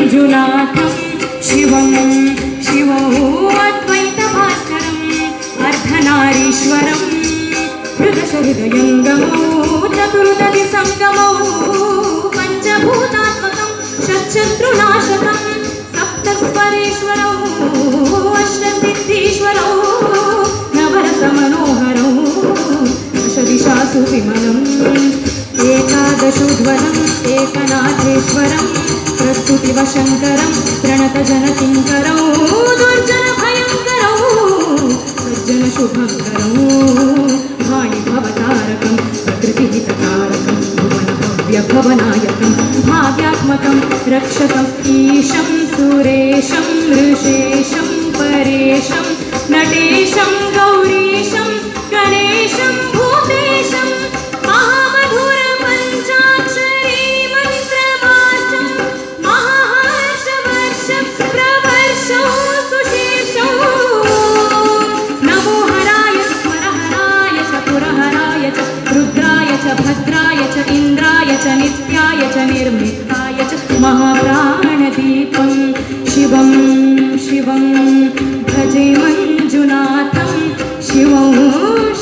मंजुनाथं शिवं शिवोऽद्वैतभास्करम् अर्धनारीश्वरं हृदयङ्गमो चतुर्दधिसङ्गमो पञ्चभूतात्मकं षट्शत्रुनाशकं सप्तस्वरेश्वरौ अष्टसिद्धीश्वरौ नवरसमनोहरौ दशदिशासु विमलम् एकादशोध्वरम् एकनाथेश्वरं प्रस्तुतिवशङ्करं प्रणतजनकिङ्करौ दुर्जनभयङ्करौ सज्जनशुभङ्करौ भाणि भवतारकं प्रकृतिहितकारकं भुवनभव्यभवनायकं भाव्यात्मकं रक्षकम् ईशं सुरेशं ऋषेशं परेशं नटेशं गौरीशं गणेशं भूतेशं महामधुरपञ्चाक्षरी मन्त्रवाचं महाहर्षवर्षप्रवर्षौ सुशेषौ नमो हराय स्मरहराय च पुरहराय च रुद्राय च भद्राय च इन्द्राय च नित्याय च निर्मिताय च महाप्राणदीपं शिवं शिवं भजे मंजुनाथं शिवं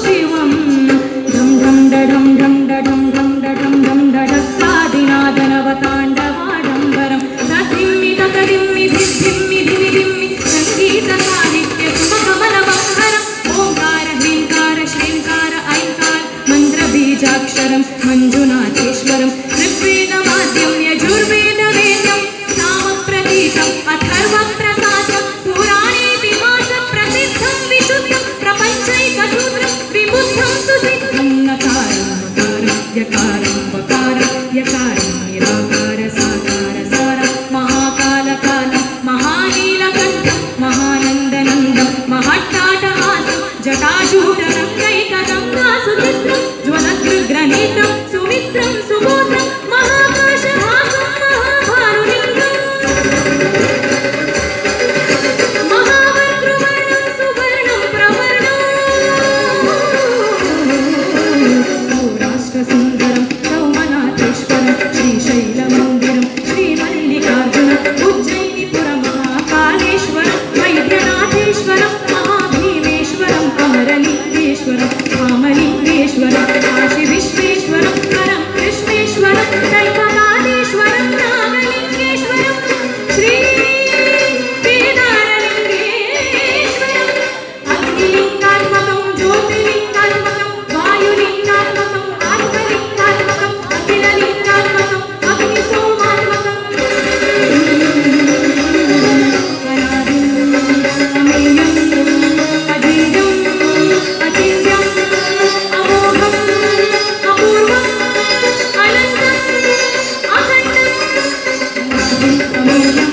शिवं ढं ढं डढं ढं डढं ढं डढं ढं डढस्तादिनादनवताण्डवाडम्बरं तदिम्मि ततदिम्मि धिद्धिम्मि धिनिधिम्मि सङ्गीतसाहित्यसुमकमलबन्धरम् ओङ्कार ह्रीङ्कार श्रीङ्कार ऐङ्कार मन्त्रबीजाक्षरं मञ्जुनाथेश्वरं ऋग्वेदमाद्यं यजुर्वेदवेद्यं सामप्रतीकम् अथर्वप्रसादं पुराणेतिहासप्रसिद्धं विशुद्धं प्रपञ्चैकसूत्रं विबुद्धं सुसिद्धं नकारं मकारं यकारं वकारं यकारं निराकार साकार सारं महाकालकालं महानीलकण्ठं महानन्दनन्दं महाट्टाटहासं जटाशूटरङ्गैकगङ्गासुचित्रं ज्वलदृग्रनेत्रं सुमित्रं सुबोधं महाकाशहासं महाभानुलिङ्गम् महावर्तृवर्णं सुवर्णं प्रवर्णं सौराष्ट्रसुन्दरं सौमनाथेश्वरं श्रीशैलमन्दिरं श्रीमल्लिकार्जुनं उज्जयिनीपुरमहाकालेश्वरं वैद्यनाथेश्वरं महाभीमेश्वरं अमरलिङ्गेश्वरं रामलिङ्गेश्वरं काशीविश्वेश्वरं परं कृष्णेश्वरं दैवनाथेश्वरं नागलिङ्गेश्वरं श्री केदारलिङ्गेश्वरम् अग्निलिङ्गात्मकं ज्योतिर्लिङ्गात्मकं वायुलिङ्गात्मकं आत्मलिङ्गात्मकं अखिललिङ्गात्मकं अग्निसोमात्मकं अनादिं अमेयं अधीरं अचिन्त्यं अमोघं अपूर्वं अनन्तं अखण्डं अनादिं अमेयं